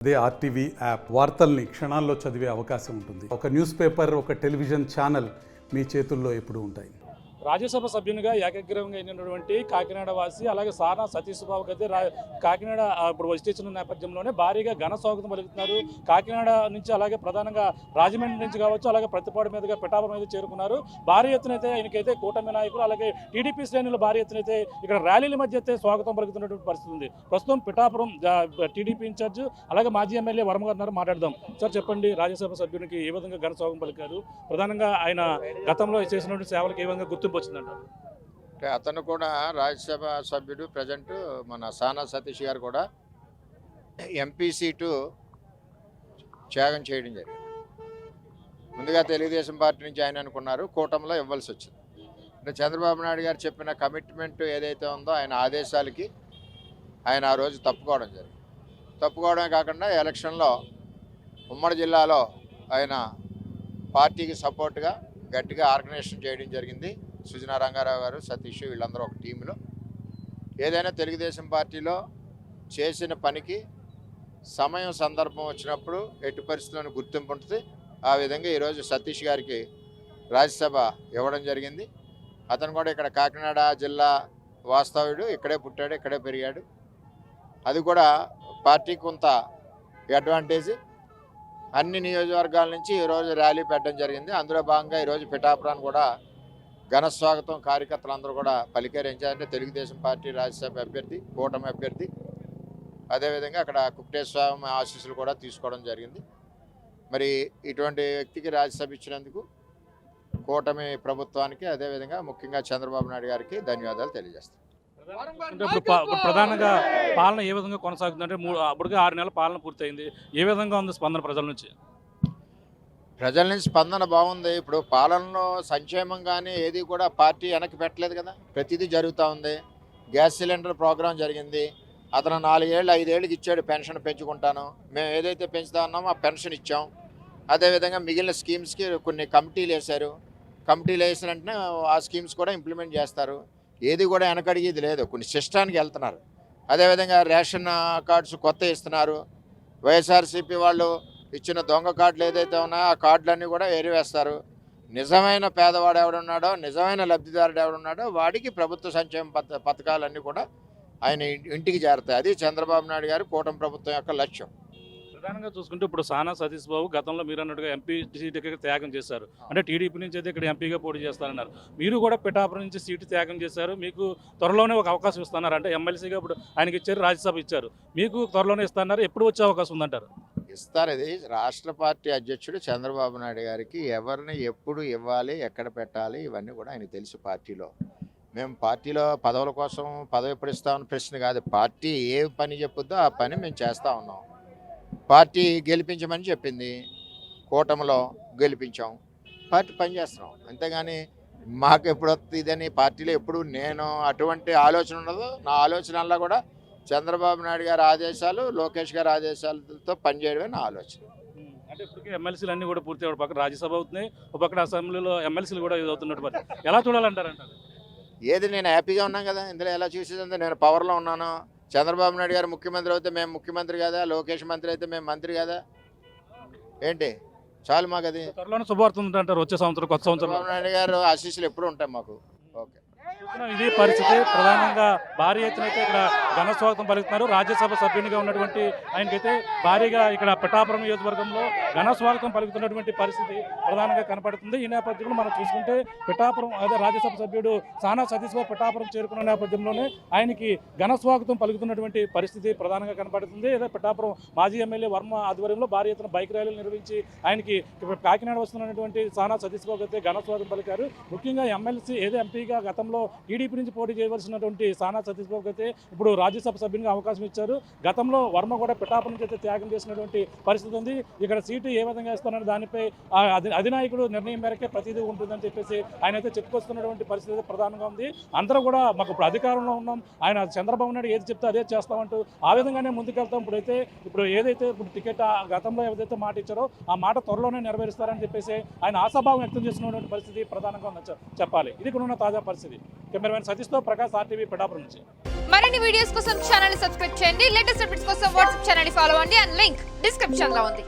అదే RTV app వార్తల్ని క్షణాల్లో చదివే అవకాశం ఉంటుంది. ఒక న్యూస్ పేపర్, ఒక టెలివిజన్ ఛానల్ మీ చేతుల్లో ఎప్పుడూ ఉంటాయి. రాజ్యసభ సభ్యునిగా ఏకగ్రీవంగా అయినటువంటి కాకినాడ వాసి అలాగే సానా సతీష్ బాబుకి అయితే కాకినాడ ఇప్పుడు వచ్చిన నేపథ్యంలోనే భారీగా ఘన స్వాగతం పలుకుతున్నారు. కాకినాడ నుంచి అలాగే ప్రధానంగా రాజమండ్రి నుంచి కావచ్చు, అలాగే ప్రతిపాడు మీదుగా పిఠాపురం మీద చేరుకున్నారు. భారీ ఎత్తున అయితే ఆయనకైతే కూటమి నాయకులు అలాగే టీడీపీ శ్రేణులు భారీ ఎత్తున అయితే ఇక్కడ ర్యాలీల మధ్య అయితే స్వాగతం పలుకుతున్నటువంటి పరిస్థితి ఉంది. ప్రస్తుతం పిఠాపురం టీడీపీ ఇన్ఛార్జ్ అలాగే మాజీ ఎమ్మెల్యే వర్మ గారు మాట్లాడదాం. సార్ చెప్పండి, రాజ్యసభ సభ్యునికి ఏ విధంగా ఘన స్వాగతం పలికారు? ప్రధానంగా ఆయన గతంలో చేసినటువంటి సేవలకు ఏ విధంగా గుర్తింపు వచ్చిందంటారు? అంటే అతను కూడా రాజ్యసభ సభ్యుడు. ప్రజెంట్ మన సానా సతీష్ గారు కూడా ఎంపీ సీటు త్యాగం చేయడం జరిగింది. ముందుగా తెలుగుదేశం పార్టీ నుంచి ఆయన అనుకున్నారు, కూటమిలో ఇవ్వాల్సి వచ్చింది. అంటే చంద్రబాబు నాయుడు గారు చెప్పిన కమిట్మెంట్ ఏదైతే ఉందో ఆయన ఆదేశాలకి ఆయన ఆ రోజు తప్పుకోవడం జరిగింది. తప్పుకోవడమే కాకుండా ఎలక్షన్లో ఉమ్మడి జిల్లాలో ఆయన పార్టీకి సపోర్ట్గా గట్టిగా ఆర్గనైజేషన్ చేయడం జరిగింది. సుజనా రంగారావు గారు, సతీష్ వీళ్ళందరూ ఒక టీంలో ఏదైనా తెలుగుదేశం పార్టీలో చేసిన పనికి సమయం సందర్భం వచ్చినప్పుడు ఎట్టి పరిస్థితుల్లోనూ గుర్తింపు ఉంటుంది. ఆ విధంగా ఈరోజు సతీష్ గారికి రాజ్యసభ ఇవ్వడం జరిగింది. అతను కూడా ఇక్కడ కాకినాడ జిల్లా వాస్తవ్యుడు, ఇక్కడే పుట్టాడు, ఇక్కడే పెరిగాడు. అది కూడా పార్టీకి కొంత అడ్వాంటేజ్. అన్ని నియోజకవర్గాల నుంచి ఈరోజు ర్యాలీ పెట్టడం జరిగింది. అందులో భాగంగా ఈరోజు పిఠాపురాన్ని కూడా ఘన స్వాగతం కార్యకర్తలందరూ కూడా పలికారించారంటే తెలుగుదేశం పార్టీ రాజ్యసభ అభ్యర్థి, కూటమి అభ్యర్థి. అదేవిధంగా అక్కడ కుక్టేశ్వర ఆశీస్సులు కూడా తీసుకోవడం జరిగింది. మరి ఇటువంటి వ్యక్తికి రాజ్యసభ ఇచ్చినందుకు కూటమి ప్రభుత్వానికి, అదేవిధంగా ముఖ్యంగా చంద్రబాబు నాయుడు గారికి ధన్యవాదాలు తెలియజేస్తాను. అంటే ఇప్పుడు ప్రధానంగా పాలన ఏ విధంగా కొనసాగుతుంది? అంటే అప్పటికే 6 నెలల పాలన పూర్తయింది. ఏ విధంగా ఉంది స్పందన ప్రజల నుంచి? ప్రజల నుంచి స్పందన బాగుంది. ఇప్పుడు పాలనలో సంక్షేమం కానీ ఏది కూడా పార్టీ వెనక్కి పెట్టలేదు కదా, ప్రతిదీ జరుగుతూ ఉంది. గ్యాస్ సిలిండర్ ప్రోగ్రాం జరిగింది. అతను 4 ఏళ్ళు 5 ఏళ్ళకి ఇచ్చాడు, పెన్షన్ పెంచుకుంటాను. మేము ఏదైతే పెంచుతా ఉన్నామో ఆ పెన్షన్ ఇచ్చాం. అదేవిధంగా మిగిలిన స్కీమ్స్కి కొన్ని కమిటీలు వేశారు. కమిటీలు వేసిన వెంటనే ఆ స్కీమ్స్ కూడా ఇంప్లిమెంట్ చేస్తారు. ఏది కూడా వెనకడిగేది లేదు, కొన్ని సిస్టానికి వెళ్తున్నారు. అదేవిధంగా రేషన్ కార్డ్స్ కొత్త ఇస్తున్నారు. వైఎస్ఆర్సీపీ వాళ్ళు ఇచ్చిన దొంగ కార్డులు ఏదైతే ఉన్నాయో ఆ కార్డులన్నీ కూడా ఏరివేస్తారు. నిజమైన పేదవాడు ఎవడున్నాడో, నిజమైన లబ్ధిదారుడు ఎవడున్నాడో వాడికి ప్రభుత్వ సంక్షేమ పథకాలన్నీ కూడా ఆయన ఇంటికి చేరతాయి. అది చంద్రబాబు నాయుడు గారు కూటమి ప్రభుత్వం యొక్క లక్ష్యం. ప్రధానంగా చూసుకుంటే ఇప్పుడు సానా సతీష్ బాబు గతంలో మీరు అన్నట్టుగా ఎంపీ సీటు త్యాగం చేశారు. అంటే టీడీపీ నుంచి అయితే ఇక్కడ ఎంపీగా పోటీ చేస్తారన్నారు. మీరు కూడా పిఠాపురం నుంచి సీటు త్యాగం చేశారు. మీకు త్వరలోనే ఒక అవకాశం ఇస్తున్నారు. అంటే ఎమ్మెల్సీగా ఇప్పుడు ఆయనకి ఇచ్చారు, రాజ్యసభ ఇచ్చారు. మీకు త్వరలోనే ఇస్తున్నారు. ఎప్పుడు వచ్చే అవకాశం ఉందంటారు? ఇస్తారు. ఇది రాష్ట్ర పార్టీ అధ్యక్షుడు చంద్రబాబు నాయుడు గారికి ఎవరిని ఎప్పుడు ఇవ్వాలి, ఎక్కడ పెట్టాలి ఇవన్నీ కూడా ఆయనకు తెలుసు. పార్టీలో మేము పార్టీలో పదవుల కోసం పదవి ఎప్పుడు ఇస్తామని ప్రశ్న కాదు. పార్టీ ఏ పని చెప్పుద్దో ఆ పని మేము చేస్తూ ఉన్నాం. పార్టీ గెలిపించమని చెప్పింది, కూటమిలో గెలిపించాం, పార్టీ పనిచేస్తున్నాం. అంతేగాని మాకు ఎప్పుడు వస్తుంది ఇదని పార్టీలో ఎప్పుడు నేను అటువంటి ఆలోచన ఉండదు. నా ఆలోచనల్లో కూడా చంద్రబాబు నాయుడు గారి ఆదేశాలు, లోకేష్ గారి ఆదేశాలతో పనిచేయడమే నా ఆలోచన. అంటే ఇప్పటికే ఎమ్మెల్సీలు అన్నీ కూడా పూర్తి పక్కన రాజ్యసభ అవుతున్నాయి, ఒక పక్కన అసెంబ్లీలో ఎమ్మెల్సీలు కూడా ఇది అవుతున్నట్టు ఎలా చూడాలంటారంటారు? ఏది నేను హ్యాపీగా ఉన్నాను కదా, ఇందులో ఎలా చూసేదంటే నేను పవర్లో ఉన్నాను. చంద్రబాబు నాయుడు గారు ముఖ్యమంత్రి అయితే మేము ముఖ్యమంత్రి కదా, లోకేష్ మంత్రి అయితే మేము మంత్రి కదా, ఏంటి చాలు మాకు. అది త్వరలోనే శుభవార్త అంటారు. వచ్చే సంవత్సరం కొత్త సంవత్సరం చంద్రబాబు నాయుడు గారు ఆశీస్సులు ఎప్పుడు ఉంటాయి మాకు. ఓకే, ఇది పరిస్థితి. ప్రధానంగా భారీ ఎత్తున అయితే ఇక్కడ ఘన స్వాగతం పలుకుతున్నారు. రాజ్యసభ సభ్యునిగా ఉన్నటువంటి ఆయనకైతే భారీగా ఇక్కడ పిఠాపురం నియోజకవర్గంలో ఘన స్వాగతం పలుకుతున్నటువంటి పరిస్థితి ప్రధానంగా కనపడుతుంది. ఈ నేపథ్యంలో మనం చూసుకుంటే పిఠాపురం అదే రాజ్యసభ సభ్యుడు సానా సతీష్ బాబు పిఠాపురం చేరుకున్న నేపథ్యంలోనే ఆయనకి ఘన స్వాగతం పలుకుతున్నటువంటి పరిస్థితి ప్రధానంగా కనపడుతుంది. అదే పిఠాపురం మాజీ ఎమ్మెల్యే వర్మ ఆధ్వర్యంలో భారీ ఎత్తున బైక్ ర్యాలీలు నిర్వహించి ఆయనకి కాకినాడ వస్తున్నటువంటి సానా సతీష్ బాబు అయితే ఘన స్వాగతం పలికారు. ముఖ్యంగా ఎమ్మెల్సీ ఏదో ఎంపీగా గతంలో టీడీపీ నుంచి పోటీ చేయవలసినటువంటి సానా సతీష్ బాబుకి అయితే ఇప్పుడు రాజ్యసభ సభ్యునిగా అవకాశం ఇచ్చారు. గతంలో వర్మ కూడా పిఠాపురం నుంచి అయితే త్యాగం చేసినటువంటి పరిస్థితి ఉంది. ఇక్కడ సీటు ఏ విధంగా ఇస్తారని దానిపై అధినాయకుడు నిర్ణయం మేరకే ప్రతిదీ ఉంటుందని చెప్పేసి ఆయన అయితే చెప్పుకొస్తున్నటువంటి పరిస్థితి ప్రధానంగా ఉంది. అందరూ కూడా మాకు ఇప్పుడు అధికారంలో ఉన్నాం, ఆయన చంద్రబాబు నాయుడు ఏది చెప్తే అదే చేస్తామంటూ ఆ విధంగానే ముందుకెళ్తాం. ఇప్పుడు ఏదైతే టికెట్ గతంలో ఏదైతే మాట ఇచ్చారో ఆ మాట త్వరలోనే నెరవేరుస్తారని చెప్పేసి ఆయన ఆశాభావం వ్యక్తం చేస్తున్నటువంటి పరిస్థితి ప్రధానంగా చెప్పాలి. ఇది కూడా తాజా పరిస్థితి. కెమెరామెన్ సతీష్తో ప్రకాష్, RTV పిఠాపురం నుంచి. మరిన్ని వీడియోస్ కోసం ఛానల్ ని సబ్స్క్రైబ్ చేయండి. లేటెస్ట్ అప్డేట్స్ కోసం వాట్సాప్ ఛానల్ ని ఫాలో అవ్వండి. అండ్ లింక్ డిస్క్రిప్షన్ లో ఉంది.